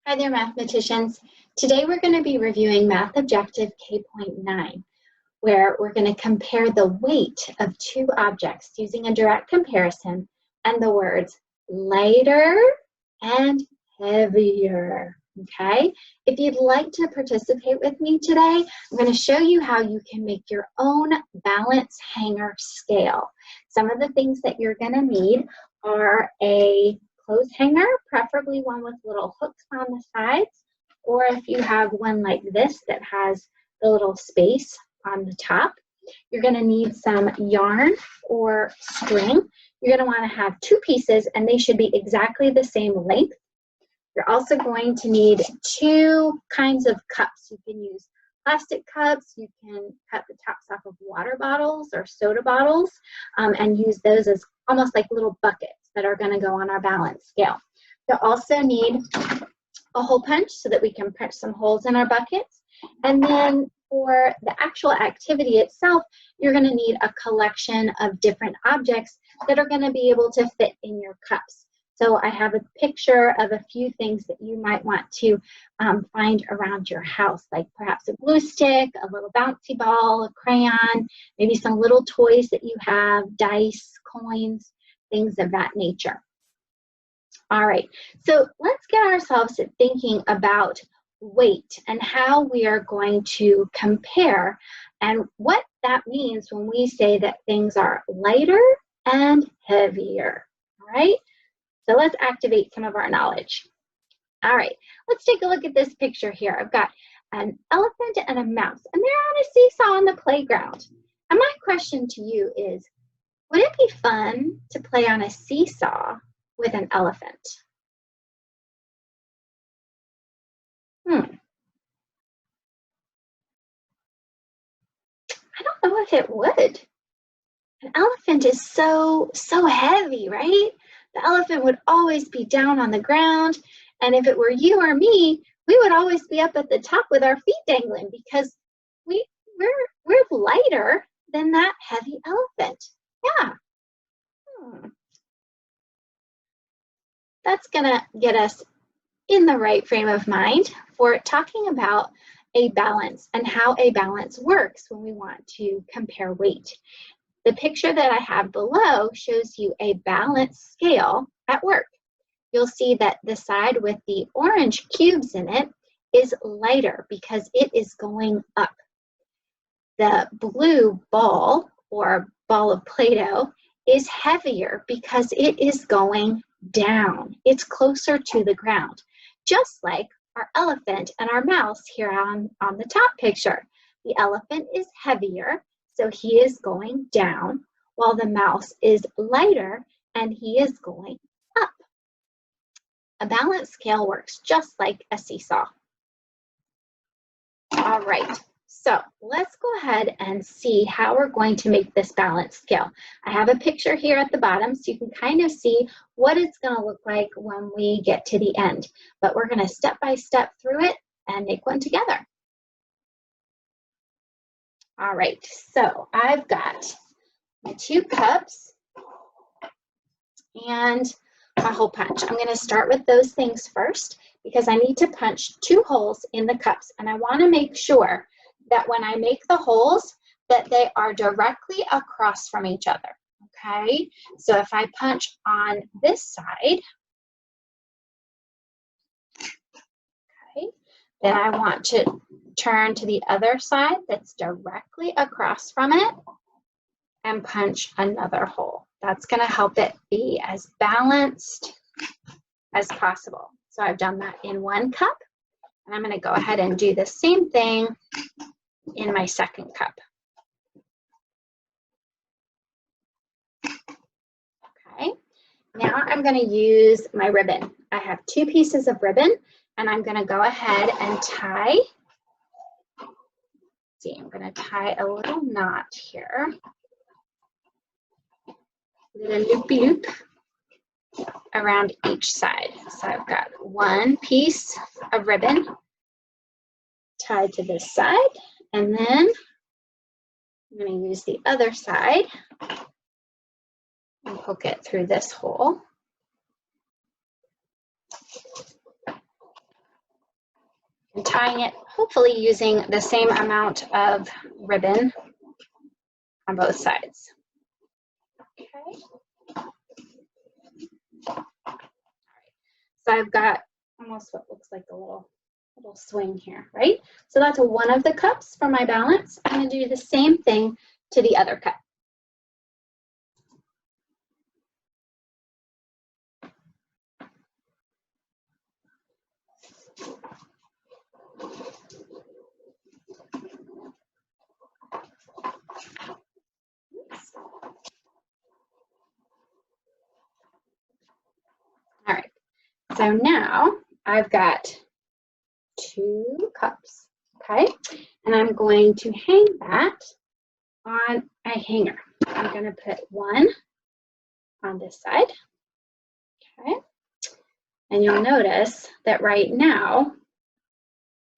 Hi there, mathematicians. Today we're going to be reviewing Math Objective K.9, where we're going to compare the weight of two objects using a direct comparison and the words lighter and heavier. Okay? If you'd like to participate with me today, I'm going to show you how you can make your own balance hanger scale. Some of the things that you're going to need are a clothes hanger, preferably one with little hooks on the sides, or if you have one like this that has the little space on the top. You're going to need some yarn or string. You're going to want to have two pieces and they should be exactly the same length. You're also going to need two kinds of cups. You can use plastic cups, you can cut the tops off of water bottles or soda bottles and use those as almost like little buckets that are going to go on our balance scale. You'll also need a hole punch so that we can punch some holes in our buckets. And then for the actual activity itself, you're going to need a collection of different objects that are going to be able to fit in your cups. So I have a picture of a few things that you might want to find around your house, like perhaps a glue stick, a little bouncy ball, a crayon, maybe some little toys that you have, dice, coins, things of that nature. All right, so let's get ourselves thinking about weight and how we are going to compare and what that means when we say that things are lighter and heavier, all right? So let's activate some of our knowledge. All right, let's take a look at this picture here. I've got an elephant and a mouse, and they're on a seesaw on the playground. And my question to you is, would it be fun to play on a seesaw with an elephant? I don't know if it would. An elephant is so heavy, right? The elephant would always be down on the ground, and if it were you or me, we would always be up at the top with our feet dangling because we're lighter than that heavy elephant. Yeah. That's gonna get us in the right frame of mind for talking about a balance and how a balance works when we want to compare weight. The picture that I have below shows you a balance scale at work. You'll see that the side with the orange cubes in it is lighter because it is going up. The blue ball or ball of Play-Doh is heavier because it is going down. It's closer to the ground, just like our elephant and our mouse here on the top picture. The elephant is heavier, so he is going down, while the mouse is lighter and he is going up. A balance scale works just like a seesaw. All right, so let's go ahead and see how we're going to make this balance scale. I have a picture here at the bottom so you can kind of see what it's going to look like when we get to the end. But we're going to step by step through it and make one together. All right, so I've got my two cups and a hole punch. I'm going to start with those things first because I need to punch two holes in the cups, and I want to make sure that when I make the holes that they are directly across from each other, okay? So if I punch on this side, okay, then I want to turn to the other side that's directly across from it and punch another hole. That's going to help it be as balanced as possible. So I've done that in one cup, and I'm going to go ahead and do the same thing in my second cup. Okay, now I'm going to use my ribbon. I have two pieces of ribbon, and I'm going to go ahead and tie. See, I'm going to tie a little knot here. Little loop-loop around each side. So I've got one piece of ribbon tied to this side, and then I'm going to use the other side and hook it through this hole. and tying it, hopefully using the same amount of ribbon on both sides. Okay. So I've got almost what looks like a little swing here, right? So that's one of the cups for my balance. I'm going to do the same thing to the other cup. All right, so now I've got 2 cups, okay? And I'm going to hang that on a hanger. I'm going to put one on this side, okay? And you'll notice that right now,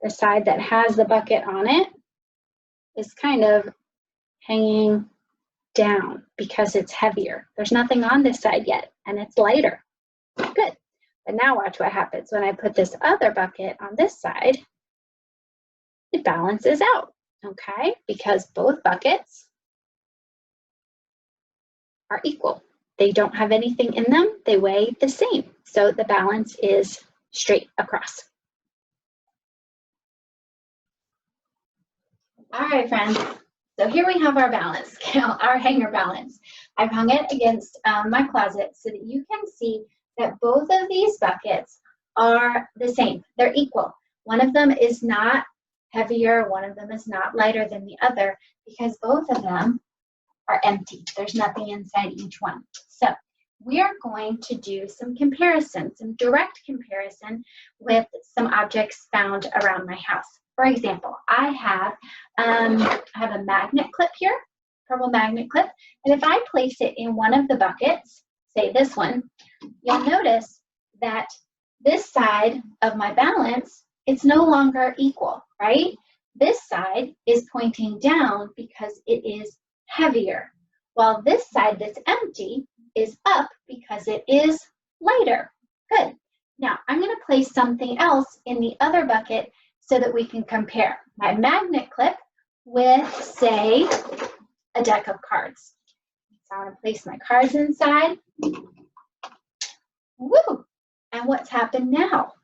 the side that has the bucket on it is kind of hanging down because it's heavier. There's nothing on this side yet, and it's lighter. Good. But now watch what happens when I put this other bucket on this side. It balances out, okay? Because both buckets are equal. They don't have anything in them. They weigh the same. So the balance is straight across. All right, friends. So here we have our balance scale, our hanger balance. I've hung it against my closet so that you can see that both of these buckets are the same. They're equal. One of them is not heavier, one of them is not lighter than the other because both of them are empty. There's nothing inside each one. So we are going to do some comparison, some direct comparison with some objects found around my house. For example, I have a magnet clip here, purple magnet clip, and if I place it in one of the buckets, say this one, you'll notice that this side of my balance, it's no longer equal, right? This side is pointing down because it is heavier, while this side that's empty is up because it is lighter. Good. Now, I'm going to place something else in the other bucket so that we can compare my magnet clip with, say, a deck of cards. So I'm going to place my cards inside. Woo! And what's happened now?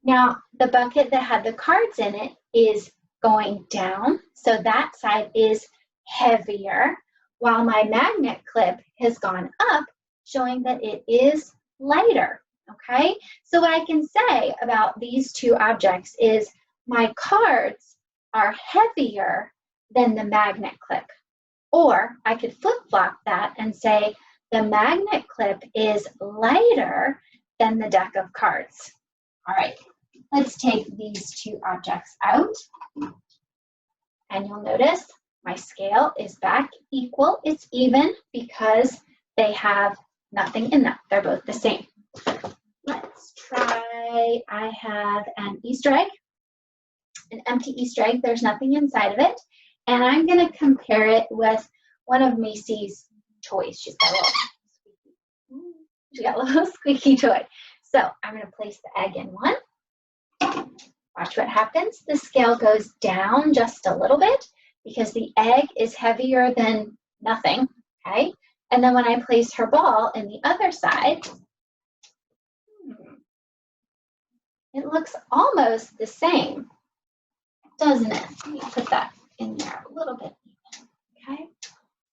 Now, the bucket that had the cards in it is going down, so that side is heavier, while my magnet clip has gone up, showing that it is lighter, okay? So what I can say about these two objects is my cards are heavier than the magnet clip. Or I could flip-flop that and say the magnet clip is lighter than the deck of cards. All right, let's take these two objects out. And you'll notice my scale is back equal. It's even because they have nothing in them. They're both the same. Let's try, I have an Easter egg, an empty Easter egg. There's nothing inside of it. And I'm going to compare it with one of Macy's toys. She's got a little squeaky toy. So I'm going to place the egg in one. Watch what happens. The scale goes down just a little bit because the egg is heavier than nothing, okay? And then when I place her ball in the other side, it looks almost the same, doesn't it? Let me put that in there a little bit even, okay?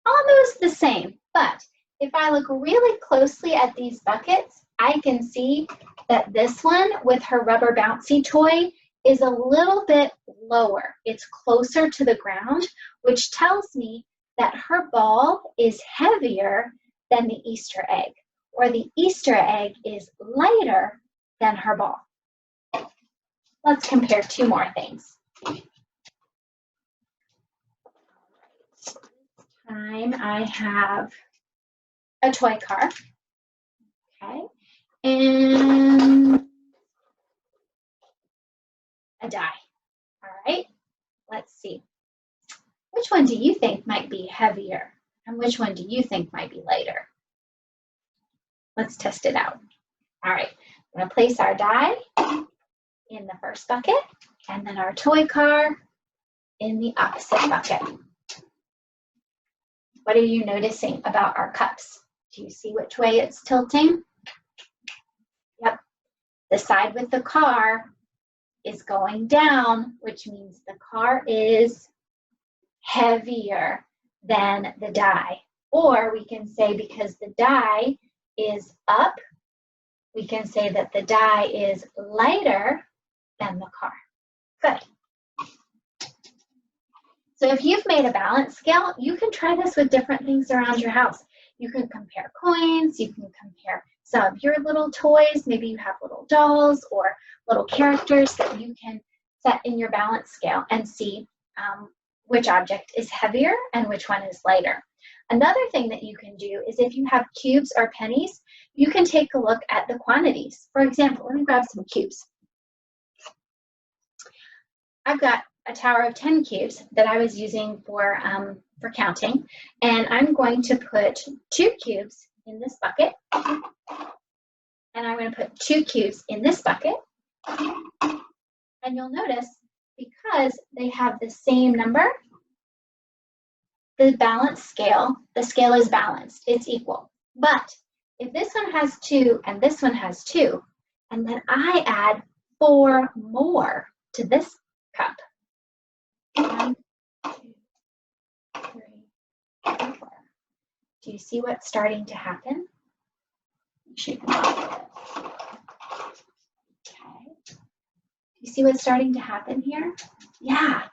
Almost the same, but if I look really closely at these buckets, I can see that this one with her rubber bouncy toy is a little bit lower. It's closer to the ground, which tells me that her ball is heavier than the Easter egg, or the Easter egg is lighter than her ball. Let's compare two more things. This time I have a toy car, okay, and a die. All right, let's see. Which one do you think might be heavier? And which one do you think might be lighter? Let's test it out. All right, I'm gonna place our die in the first bucket, and then our toy car in the opposite bucket. What are you noticing about our cups? Do you see which way it's tilting? Yep. The side with the car is going down, which means the car is heavier than the die. Or we can say because the die is up, we can say that the die is lighter than the car. Good. So if you've made a balance scale, you can try this with different things around your house. You can compare coins, you can compare some of your little toys, maybe you have little dolls or little characters that you can set in your balance scale and see which object is heavier and which one is lighter. Another thing that you can do is if you have cubes or pennies, you can take a look at the quantities. For example, let me grab some cubes. I've got a tower of 10 cubes that I was using for counting, and I'm going to put 2 cubes in this bucket, and I'm going to put 2 cubes in this bucket, and you'll notice because they have the same number, the balance scale, the scale is balanced, it's equal. But if this one has 2 and this one has 2, and then I add 4 more to this cup, 1, 2, 3, 4. Do you see what's starting to happen? Shake them off. Okay. Do you see what's starting to happen here? Yeah.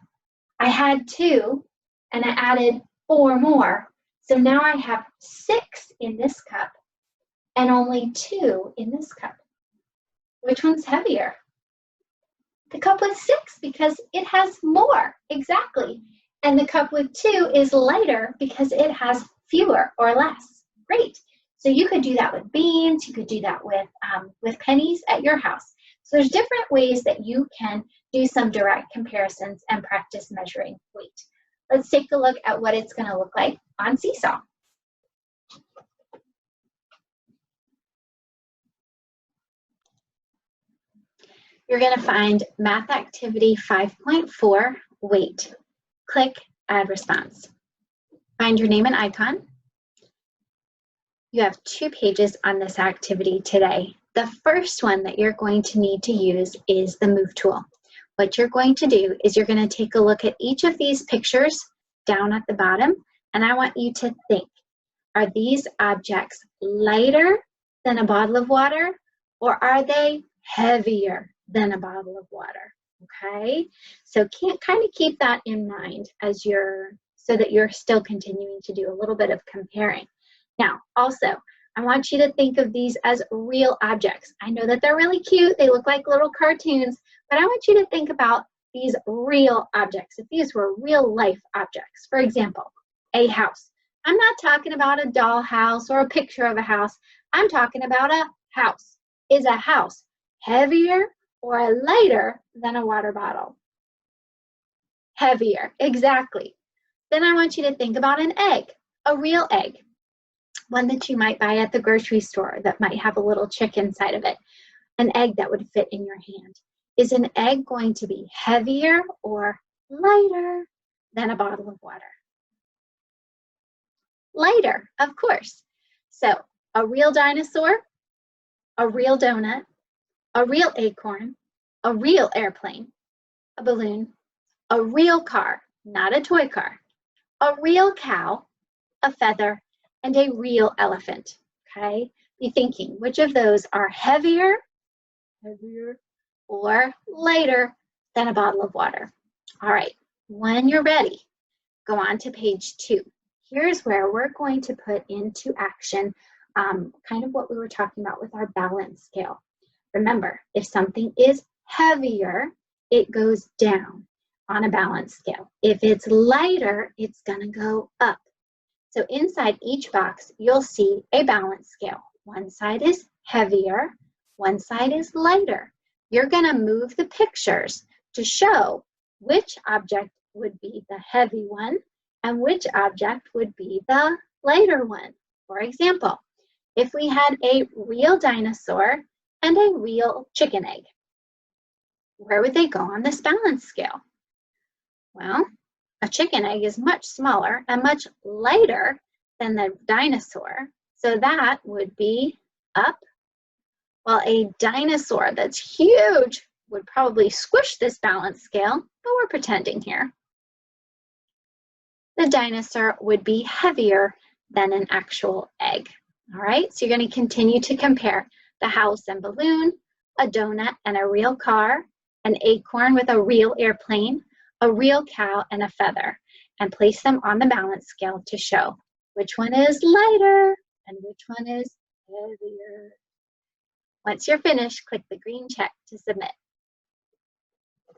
I had 2 and I added 4 more. So now I have 6 in this cup and only 2 in this cup. Which one's heavier? The cup with 6 because it has more, exactly. And the cup with 2 is lighter because it has fewer or less. Great. So you could do that with beans, you could do that with pennies at your house. So there's different ways that you can do some direct comparisons and practice measuring weight. Let's take a look at what it's going to look like on Seesaw. You're going to find Math Activity 5.4, Weight. Click Add Response. Find your name and icon. You have 2 pages on this activity today. The first one that you're going to need to use is the Move tool. What you're going to do is you're going to take a look at each of these pictures down at the bottom, and I want you to think, are these objects lighter than a bottle of water, or are they heavier than a bottle of water? Okay, so kind of keep that in mind as so that you're still continuing to do a little bit of comparing. Now, also, I want you to think of these as real objects. I know that they're really cute, they look like little cartoons, but I want you to think about these real objects. If these were real life objects, for example, a house. I'm not talking about a doll house or a picture of a house. I'm talking about a house. Is a house heavier or lighter than a water bottle? Heavier, exactly. Then I want you to think about an egg, a real egg, one that you might buy at the grocery store that might have a little chick inside of it, an egg that would fit in your hand. Is an egg going to be heavier or lighter than a bottle of water? Lighter, of course. So a real dinosaur, a real donut, a real acorn, a real airplane, a balloon, a real car, not a toy car, a real cow, a feather, and a real elephant. Okay? Be thinking, which of those are heavier, or lighter than a bottle of water? All right, when you're ready, go on to page 2. Here's where we're going to put into action kind of what we were talking about with our balance scale. Remember, if something is heavier, it goes down on a balance scale. If it's lighter, it's going to go up. So inside each box, you'll see a balance scale. One side is heavier, one side is lighter. You're going to move the pictures to show which object would be the heavy one and which object would be the lighter one. For example, if we had a real dinosaur and a real chicken egg, Where would they go on this balance scale? Well, a chicken egg is much smaller and much lighter than the dinosaur, so that would be up, while a dinosaur that's huge would probably squish this balance scale, but we're pretending here. The dinosaur would be heavier than an actual egg. All right, so you're going to continue to compare the house and balloon, a donut and a real car, an acorn with a real airplane, a real cow, and a feather, and place them on the balance scale to show which one is lighter and which one is heavier. Once you're finished, click the green check to submit.